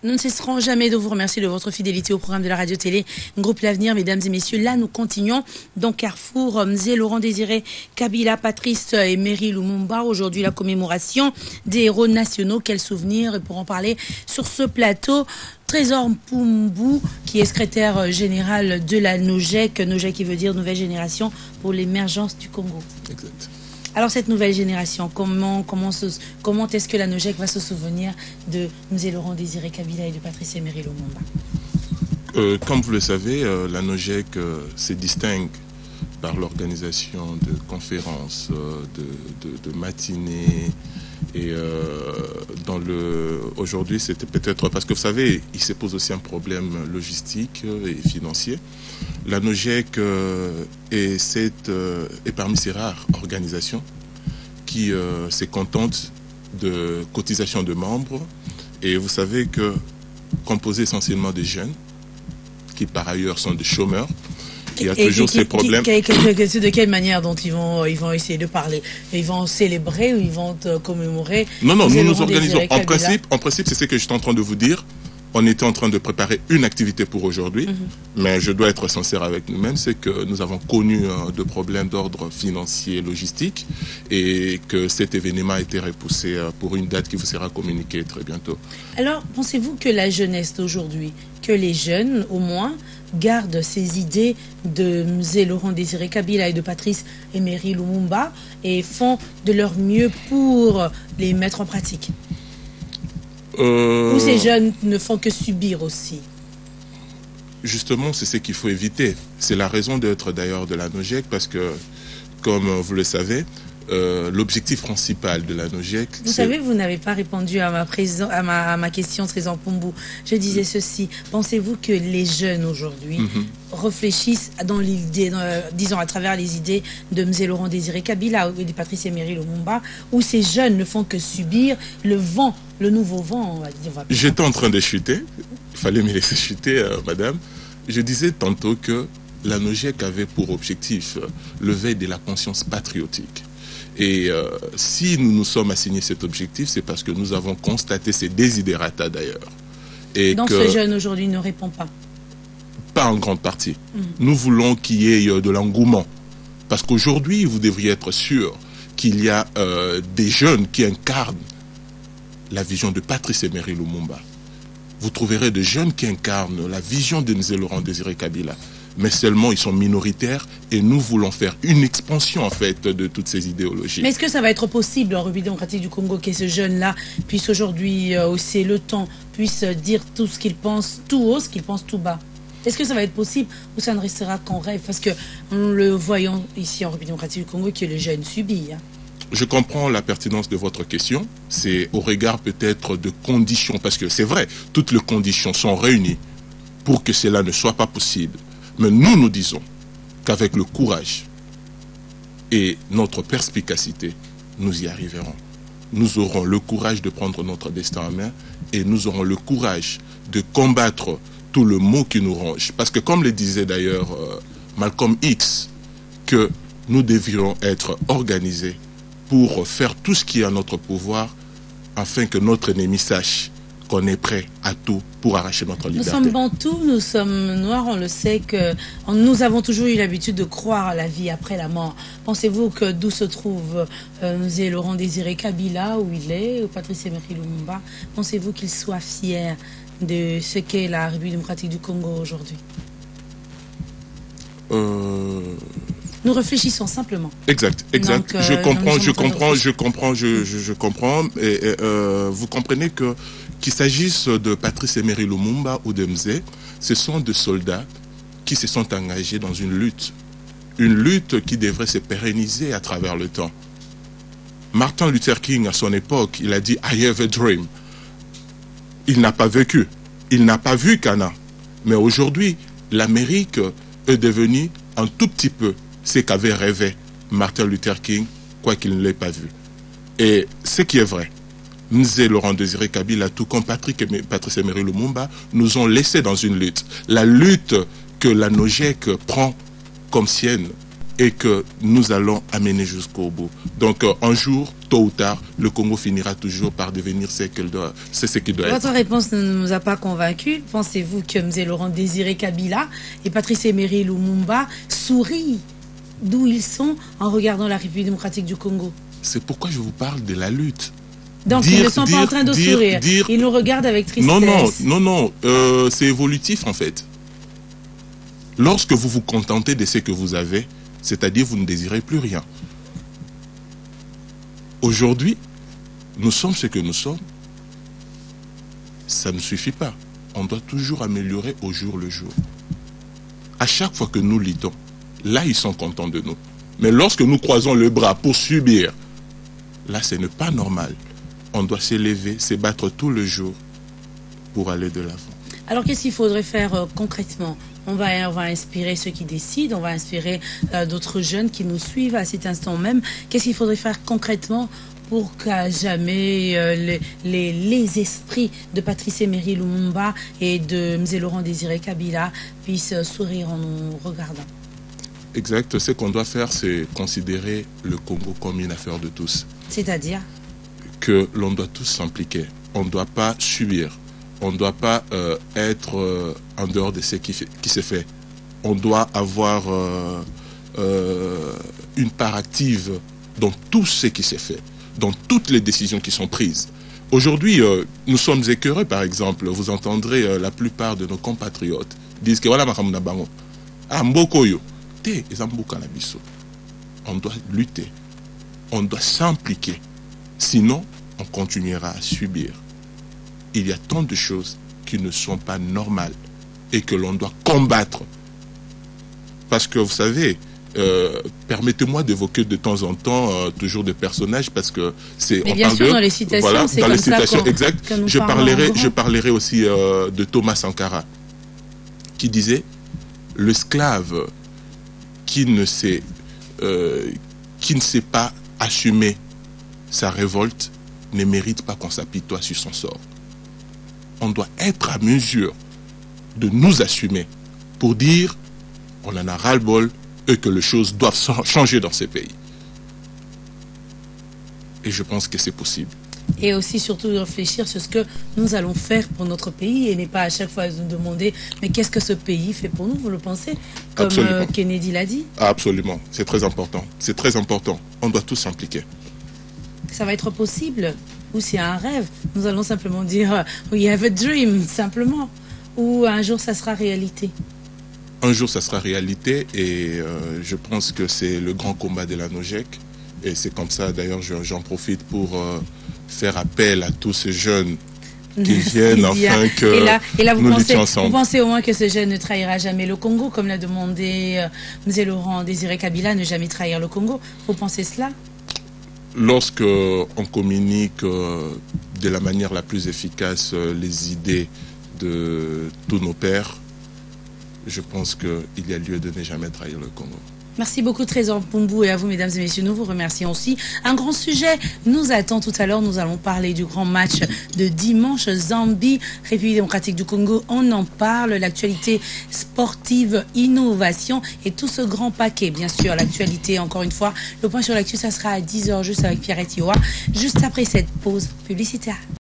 Nous ne cesserons jamais de vous remercier de votre fidélité au programme de la radio-télé Groupe L'Avenir, mesdames et messieurs. Là, nous continuons. Donc, Carrefour, Mzé, Laurent Désiré, Kabila, Patrice et Emery Lumumba. Aujourd'hui, la commémoration des héros nationaux. Quel souvenir. Et pour en parler sur ce plateau, Trésor Mpumbou, qui est secrétaire général de la NOGEC. NOGEC qui veut dire Nouvelle Génération pour l'émergence du Congo. Exact. Alors cette nouvelle génération, comment est-ce que la NOGEC va se souvenir de Mzé Laurent Désiré Kabila et de Patrice Emery Lumumba? Comme vous le savez, la NOGEC se distingue par l'organisation de conférences, de matinées. Et aujourd'hui, c'était peut-être parce que vous savez, il se pose aussi un problème logistique et financier. La NOGEC est parmi ces rares organisations qui se contentent de cotisations de membres. Et vous savez que composé essentiellement de jeunes, qui par ailleurs sont des chômeurs, il y a toujours ces problèmes. De quelle manière dont ils vont essayer de parler? Ils vont célébrer ou ils vont commémorer? Non, nous nous organisons. En principe, c'est ce que je suis en train de vous dire. On était en train de préparer une activité pour aujourd'hui, mais je dois être sincère avec nous-mêmes, c'est que nous avons connu de problèmes d'ordre financier et logistique et que cet événement a été repoussé pour une date qui vous sera communiquée très bientôt. Alors, pensez-vous que la jeunesse d'aujourd'hui, que les jeunes au moins, gardent ces idées de Mzé Laurent Désiré Kabila et de Patrice Emery Lumumba et font de leur mieux pour les mettre en pratique? Ou ces jeunes ne font que subir aussi? Justement, c'est ce qu'il faut éviter. C'est la raison d'être d'ailleurs de la NOGEC, parce que, comme vous le savez, l'objectif principal de la NOGEC... Vous savez, vous n'avez pas répondu à ma question, Trésor Mpumbou. Je disais ceci. Pensez-vous que les jeunes aujourd'hui réfléchissent dans l'idée, disons à travers les idées de Mzé Laurent Désiré Kabila et de Patrice Emery Lumumba, où ces jeunes ne font que subir le vent, le nouveau vent, on va dire? J'étais en train de chuter. Il fallait me laisser chuter, madame. Je disais tantôt que la NOGEC avait pour objectif l'éveil de la conscience patriotique. Et si nous nous sommes assignés cet objectif, c'est parce que nous avons constaté ces desiderata d'ailleurs. Donc ce jeune aujourd'hui ne répond pas? Pas en grande partie. Nous voulons qu'il y ait de l'engouement. Parce qu'aujourd'hui, vous devriez être sûr qu'il y a des jeunes qui incarnent la vision de Patrice Emery Lumumba. Vous trouverez des jeunes qui incarnent la vision de Mzé Laurent Désiré Kabila. Mais seulement ils sont minoritaires et nous voulons faire une expansion en fait de toutes ces idéologies. Mais est-ce que ça va être possible en République démocratique du Congo que ce jeune-là puisse aujourd'hui hausser le ton, puisse dire tout ce qu'il pense tout haut, ce qu'il pense tout bas? Est-ce que ça va être possible ou ça ne restera qu'en rêve? Parce que nous le voyons ici en République démocratique du Congo que le jeune subit. Je comprends la pertinence de votre question. C'est au regard peut-être de conditions, parce que c'est vrai, toutes les conditions sont réunies pour que cela ne soit pas possible. Mais nous disons qu'avec le courage et notre perspicacité, nous y arriverons. Nous aurons le courage de prendre notre destin en main et nous aurons le courage de combattre tout le maux qui nous ronge. Parce que comme le disait d'ailleurs Malcolm X, que nous devrions être organisés pour faire tout ce qui est à notre pouvoir afin que notre ennemi sache qu'on est prêt à tout pour arracher notre liberté. Nous sommes bantous, nous sommes noirs, on le sait que nous avons toujours eu l'habitude de croire à la vie après la mort. Pensez-vous que d'où se trouve Mzé Laurent Désiré Kabila, où il est, ou Patrice Emery Lumumba, pensez-vous qu'il soit fier de ce qu'est la République démocratique du Congo aujourd'hui? Nous réfléchissons simplement. Exact. Donc, je comprends. Et vous comprenez que qu'il s'agisse de Patrice Emery Lumumba ou de Mzé, ce sont des soldats qui se sont engagés dans une lutte qui devrait se pérenniser à travers le temps. Martin Luther King, à son époque, il a dit « I have a dream ». Il n'a pas vécu, il n'a pas vu Cana. Mais aujourd'hui, l'Amérique est devenue un tout petit peu ce qu'avait rêvé Martin Luther King, quoi qu'il ne l'ait pas vu. Et ce qui est vrai, Mzé Laurent Désiré Kabila, tout comme Patrice Emery Lumumba, nous ont laissés dans une lutte. La lutte que la NOGEC prend comme sienne et que nous allons amener jusqu'au bout. Donc un jour, tôt ou tard, le Congo finira toujours par devenir ce qu'il doit être. Votre réponse ne nous a pas convaincus. Pensez-vous que M. Laurent Désiré Kabila et Patrice Emery Lumumba sourient d'où ils sont en regardant la République démocratique du Congo? C'est pourquoi je vous parle de la lutte. Donc ils ne sont pas en train de sourire. Ils nous regardent avec tristesse. Non, c'est évolutif en fait. Lorsque vous vous contentez de ce que vous avez, c'est-à-dire vous ne désirez plus rien. Aujourd'hui, nous sommes ce que nous sommes. Ça ne suffit pas. On doit toujours améliorer au jour le jour. À chaque fois que nous luttons, là ils sont contents de nous. Mais lorsque nous croisons le bras pour subir, là ce n'est pas normal. On doit s'élever, se battre tout le jour pour aller de l'avant. Alors qu'est-ce qu'il faudrait faire concrètement? On va inspirer ceux qui décident, on va inspirer d'autres jeunes qui nous suivent à cet instant même. Qu'est-ce qu'il faudrait faire concrètement pour qu'à jamais les esprits de Patrice Emery Lumumba et de M. Laurent Désiré Kabila puissent sourire en nous regardant? Exact. Ce qu'on doit faire, c'est considérer le Congo comme une affaire de tous. C'est-à-dire que l'on doit tous s'impliquer. On ne doit pas subir. On ne doit pas être en dehors de ce qui se fait. On doit avoir une part active dans tout ce qui s'est fait, dans toutes les décisions qui sont prises. Aujourd'hui, nous sommes écœurés, par exemple. Vous entendrez la plupart de nos compatriotes disent que voilà, on doit lutter, on doit s'impliquer. Sinon, on continuera à subir. Il y a tant de choses qui ne sont pas normales et que l'on doit combattre. Parce que vous savez, permettez-moi d'évoquer de temps en temps toujours des personnages parce que c'est... Mais bien sûr, dans les citations, voilà, c'est dans les citations, exact. Je parlerai aussi de Thomas Sankara qui disait l'esclave qui ne sait pas assumer sa révolte ne mérite pas qu'on s'apitoie sur son sort. On doit être à mesure de nous assumer pour dire on en a ras-le-bol et que les choses doivent changer dans ces pays. Et je pense que c'est possible. Et aussi surtout réfléchir sur ce que nous allons faire pour notre pays et n'est pas à chaque fois nous demander mais qu'est-ce que ce pays fait pour nous, vous le pensez? Comme Kennedy l'a dit. Absolument, c'est très important. C'est très important. On doit tous s'impliquer. Ça va être possible? Ou c'est un rêve? Nous allons simplement dire we have a dream, simplement. Ou un jour ça sera réalité? Un jour ça sera réalité et je pense que c'est le grand combat de la NOJEC. Et c'est comme ça, d'ailleurs, j'en profite pour faire appel à tous ces jeunes qui viennent afin que nous luttions ensemble. Vous pensez au moins que ce jeune ne trahira jamais le Congo, comme l'a demandé M. Laurent Désiré Kabila, ne jamais trahir le Congo? Vous pensez cela? Lorsque on communique de la manière la plus efficace les idées de tous nos pères, je pense qu'il y a lieu de ne jamais trahir le Congo. Merci beaucoup Trésor Mpumbou et à vous mesdames et messieurs, nous vous remercions aussi. Un grand sujet nous attend tout à l'heure, nous allons parler du grand match de dimanche Zambie, République démocratique du Congo, on en parle, l'actualité sportive, innovation et tout ce grand paquet, bien sûr, l'actualité encore une fois. Le point sur l'actu, ça sera à 10h juste avec Pierre Etiwa, juste après cette pause publicitaire.